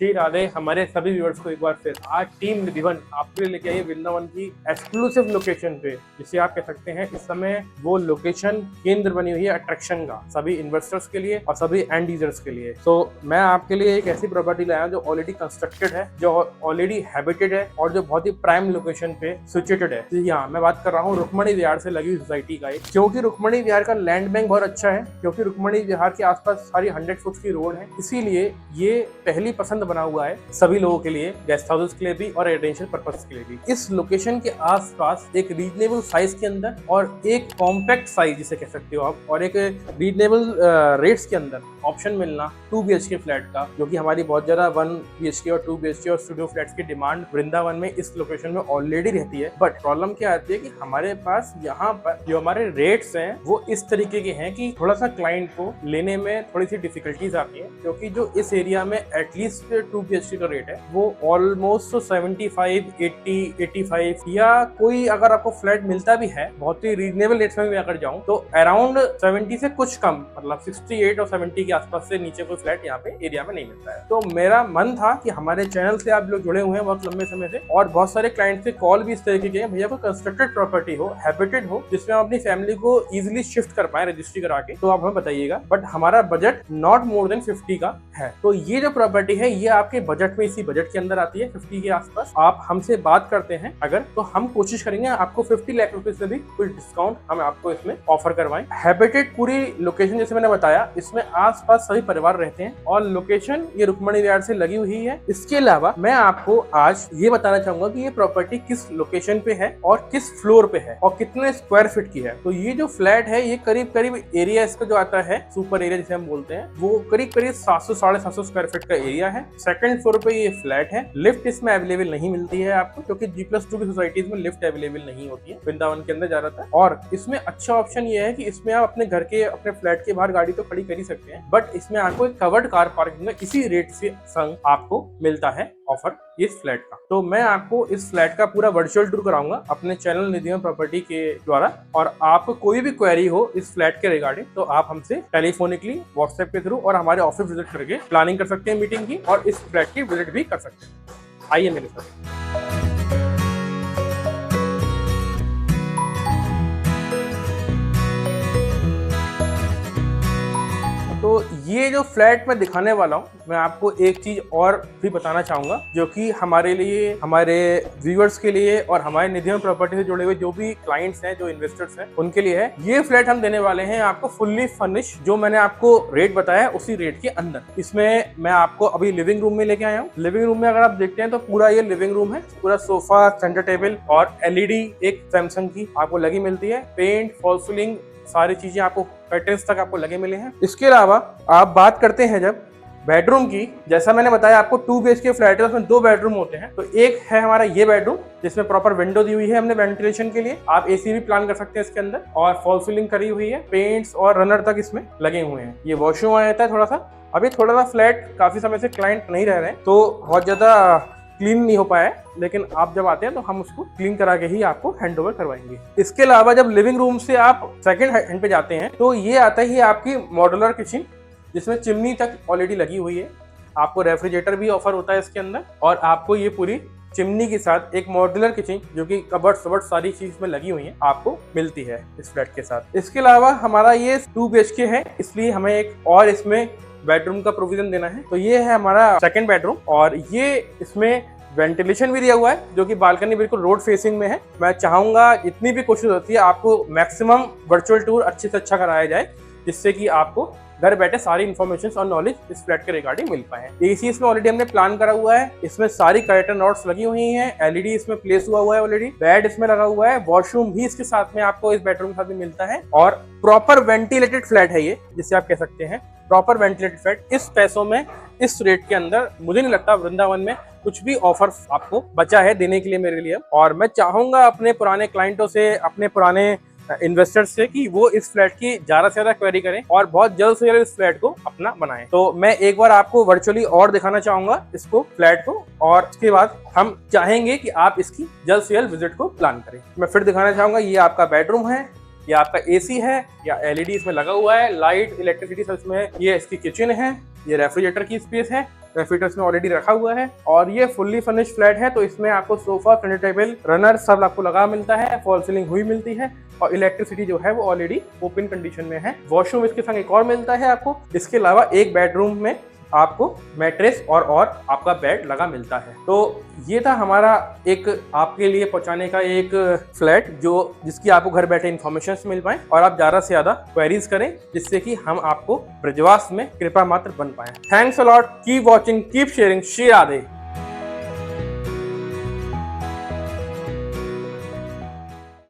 श्री राधे हमारे सभी व्यूअर्स को एक बार फिर आज टीम निधिवन आपके लिए लेके आई है वृंदावन की एक्सक्लूसिव लोकेशन पे, जिसे आप कह सकते हैं इस समय वो लोकेशन केंद्र बनी हुई है अट्रैक्शन का सभी इन्वेस्टर्स के लिए और सभी एंड यूजर्स के लिए। तो मैं आपके लिए एक ऐसी प्रॉपर्टी लाया जो ऑलरेडी कंस्ट्रक्टेड है, जो ऑलरेडी हैबिटेड है और जो बहुत ही प्राइम लोकेशन पे सिचुएटेड है। यहाँ मैं बात कर रहा हूँ रुक्मणी विहार से लगी सोसाइटी का। क्योंकि रुक्मणी विहार का लैंड बैंक बहुत अच्छा है, क्योंकि रुक्मणी विहार के आसपास सारी 100 फुट की रोड है, इसीलिए ये पहली पसंद बना हुआ है सभी लोगों के लिए, गेस्ट हाउसेस के लिए भी और रेजिडेंशियल पर्पस के लिए भी। इस लोकेशन के आसपास एक रीजनेबल साइज के अंदर और एक कॉम्पैक्ट साइज जिसे कह सकते हो आप, और एक रीजनेबल रेट्स के अंदर ऑप्शन मिलना 2 BHK फ्लैट का, जो कि हमारी बहुत ज्यादा 1 BHK और 2 BHK और स्टूडियो फ्लैट्स की डिमांड वृंदावन में इस लोकेशन में ऑलरेडी रहती है। बट प्रॉब्लम क्या आती है कि हमारे पास यहाँ पर जो हमारे रेट्स हैं वो इस तरीके के हैं कि थोड़ा सा क्लाइंट को लेने में थोड़ी सी डिफिकल्टीज आती है, क्योंकि जो इस एरिया में एटलीस्ट 2 BHK का रेट है वो ऑलमोस्ट 75, 80, 85 या कोई अगर आपको फ्लैट मिलता भी है बहुत ही रीजनेबल रेट्स में भी अगर जाऊं तो अराउंड 70 से कुछ कम, मतलब 68 और 70 के आसपास से नीचे कोई फ्लैट यहाँ पे एरिया में नहीं मिलता है। तो मेरा मन था कि हमारे चैनल से आप लोग जुड़े हुए हैं बहुत लंबे समय से और बहुत सारे क्लाइंट से कॉल भी इस तरीके के हैं, भैया कोई कंस्ट्रक्टेड प्रॉपर्टी हो, हैबिटेड हो, जिसमें हम अपनी फैमिली को इजिली शिफ्ट कर पाए रजिस्ट्री करा के, तो आप हमें बताइएगा। बट हमारा बजट नॉट मोर देन 50 का है। तो ये जो प्रॉपर्टी है ये आपके बजट में, इसी बजट के अंदर आती है 50 के आसपास। आप हमसे बात करते हैं अगर, तो हम कोशिश करेंगे आपको 50 लाख रुपए से भी कुछ डिस्काउंट हम आपको इसमें ऑफर करवाएं। हैबिटेड पूरी लोकेशन जैसे मैंने बताया, इसमें आसपास सभी परिवार रहते हैं और लोकेशन ये रुक्मणी विहार से लगी हुई है। इसके अलावा मैं आपको आज ये बताना चाहूंगा कि ये प्रॉपर्टी किस लोकेशन पे है और किस फ्लोर पे है और कितने स्क्वायर फीट की है। तो ये जो फ्लैट है ये करीब करीब एरिया इसका जो आता है सुपर एरिया जिसे हम बोलते हैं, वो करीब करीब 700 750 स्क्वायर फीट का एरिया है। सेकंड फ्लोर पे ये फ्लैट है। लिफ्ट इसमें अवेलेबल नहीं मिलती है आपको, क्योंकि G+2 की सोसाइटीज में लिफ्ट अवेलेबल नहीं होती है वृंदावन के अंदर ज्यादातर। और इसमें अच्छा ऑप्शन ये है कि इसमें आप अपने घर के, अपने फ्लैट के बाहर गाड़ी तो खड़ी कर ही सकते हैं, बट इसमें आपको एक कवर्ड कार पार्किंग में इसी रेट से संग आपको मिलता है ऑफर इस फ्लैट का। तो मैं आपको इस फ्लैट का पूरा वर्चुअल टूर कराऊंगा अपने चैनल निधिवन प्रॉपर्टी के द्वारा, और आपको कोई भी क्वेरी हो इस फ्लैट के रिगार्डिंग तो आप हमसे टेलीफोनिकली, व्हाट्सएप के थ्रू और हमारे ऑफिस विजिट करके प्लानिंग कर सकते हैं मीटिंग की, और इस फ्लैट की विजिट भी कर सकते हैं। आइए मेरे साथ। तो ये जो फ्लैट मैं दिखाने वाला हूँ, मैं आपको एक चीज और भी बताना चाहूंगा जो कि हमारे लिए, हमारे व्यूअर्स के लिए और हमारे निधिवन प्रॉपर्टी से जुड़े हुए जो भी क्लाइंट्स हैं, जो इन्वेस्टर्स हैं, उनके लिए है। ये फ्लैट हम देने वाले हैं आपको फुल्ली फर्निश, जो मैंने आपको रेट बताया उसी रेट के अंदर। इसमें मैं आपको अभी लिविंग रूम में लेके आया हूँ। लिविंग रूम में अगर आप देखते हैं तो पूरा ये लिविंग रूम है, पूरा सोफा, सेंटर टेबल और LED एक सैमसंग की आपको लगी मिलती है। पेंट, फॉल सीलिंग, सारी चीजें आपको, कर्टेन्स तक आपको लगे मिले हैं। इसके अलावा आप बात करते हैं जब बेडरूम की, जैसा मैंने बताया आपको 2 BHK फ्लैट है, उसमें 2 बेडरूम होते हैं। तो एक है हमारा ये बेडरूम जिसमें प्रॉपर विंडो दी हुई है हमने वेंटिलेशन के लिए, आप AC भी प्लान कर सकते हैं इसके अंदर, और फॉल सीलिंग करी हुई है, पेंट्स और रनर तक इसमें लगे हुए हैं। ये वॉशरूम आ जाता है थोड़ा सा। अभी थोड़ा सा फ्लैट काफी समय से क्लाइंट नहीं रह रहे हैं तो बहुत ज्यादा क्लीन नहीं हो पाया है, लेकिन आप जब आते हैं तो हम उसको क्लीन करा के ही आपको हैंडओवर करवाएंगे। इसके अलावा जब लिविंग रूम से आप सेकंड हैंड पे जाते हैं तो ये आता ही आपकी मॉड्यूलर किचन, जिसमें चिमनी तक ऑलरेडी लगी हुई है। आपको रेफ्रिजरेटर भी ऑफर होता है इसके अंदर, और आपको ये पूरी चिमनी के साथ एक मॉड्यूलर किचन जो कि कबर्ड सबर्ड सारी चीज में लगी हुई है आपको मिलती है इस फ्लैट के साथ। इसके अलावा हमारा ये 2 BHK है, इसलिए हमें एक और इसमें बेडरूम का प्रोविजन देना है। तो ये है हमारा सेकंड बेडरूम, और ये इसमें वेंटिलेशन भी दिया हुआ है, जो कि बालकनी बिल्कुल रोड फेसिंग में है। मैं चाहूंगा जितनी भी कोशिश होती है आपको मैक्सिमम वर्चुअल टूर अच्छे से अच्छा कराया जाए, जिससे कि आपको घर बैठे सारी इन्फॉर्मेशन और नॉलेज इस फ्लैट के रिगार्डिंग मिल पाए। AC इसमें ऑलरेडी हमने प्लान करा हुआ है, इसमें सारी कर्टन रॉड्स लगी हुई हैं, LED इसमें प्लेस हुआ हुआ है ऑलरेडी, बेड इसमें लगा हुआ है, वॉशरूम भी इसके साथ में आपको इस बेडरूम के साथ में मिलता है, और प्रॉपर वेंटिलेटेड फ्लैट है ये, जिसे आप कह सकते हैं प्रॉपर वेंटिलेटेड फ्लैट। इस पैसों में, इस रेट के अंदर मुझे नहीं लगता वृंदावन में कुछ भी ऑफर आपको बचा है देने के लिए मेरे लिए। और मैं चाहूंगा अपने पुराने क्लाइंटों से, अपने पुराने इन्वेस्टर्स से कि वो इस फ्लैट की ज्यादा से ज्यादा क्वेरी करें और बहुत जल्द से जल्द इस फ्लैट को अपना बनाएं। तो मैं एक बार आपको वर्चुअली और दिखाना चाहूंगा इसको, फ्लैट को, और उसके बाद हम चाहेंगे कि आप इसकी जल्द से जल्द विजिट को प्लान करें। मैं फिर दिखाना चाहूंगा, ये आपका बेडरूम है, ये आपका एसी है या एलईडी इसमें लगा हुआ है, लाइट, इलेक्ट्रिसिटी सब इसमें है। ये इसकी किचन है, ये रेफ्रिजरेटर की स्पेस है, रेफ्रिजरेटर इसमें ऑलरेडी रखा हुआ है। और ये फुल्ली फर्निश्ड फ्लैट है, तो इसमें आपको सोफा, सेंटर टेबल, रनर सब आपको लगा मिलता है, फॉल सीलिंग हुई मिलती है और इलेक्ट्रिसिटी जो है वो ऑलरेडी ओपन कंडीशन में है। वॉशरूम इसके संग एक और मिलता है आपको, इसके अलावा एक बेडरूम में आपको मैट्रेस और आपका बेड लगा मिलता है। तो ये था हमारा एक आपके लिए पहुंचाने का एक फ्लैट जिसकी आपको घर बैठे इन्फॉर्मेशन मिल पाए और आप ज़्यादा से ज़्यादा क्वेरीज करें, जिससे कि हम आपको ब्रजवास में कृपा मात्र बन पाए। Thanks a lot, keep watching, keep sharing, Shri Radhe.